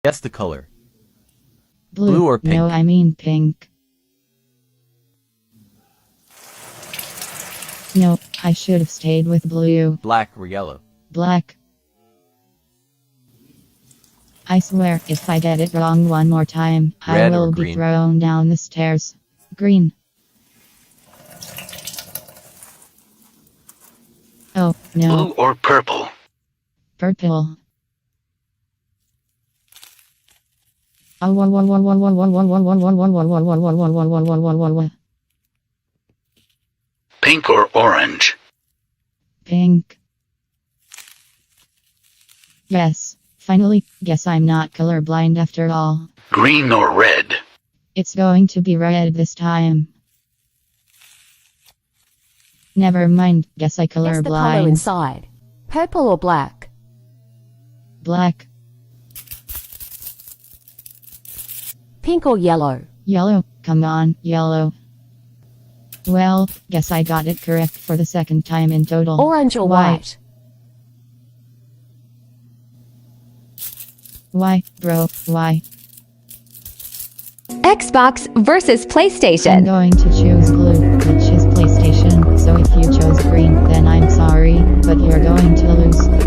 Guess the color. Blue. Blue or pink? No, I mean pink. No, I should have stayed with blue. Black or yellow? Black. I swear, if I get it wrong one more time, I Red or will be green? thrown down the stairs. Green. Oh, no. Blue or purple? Purple. Pink or orange? Pink. Yes, finally, guess I'm not colorblind after all. Green or red? It's going to be red this time. Never mind, guess I Guess the color colorblind. inside. Purple or black? Black. Pink or yellow? Yellow, come on, yellow. Well, guess I got it correct for the second time in total. Orange or white? Why, bro, why? Xbox versus I'm PlayStation. going to choose blue, which is PlayStation, so if you chose green, then I'm sorry, but you're going to lose.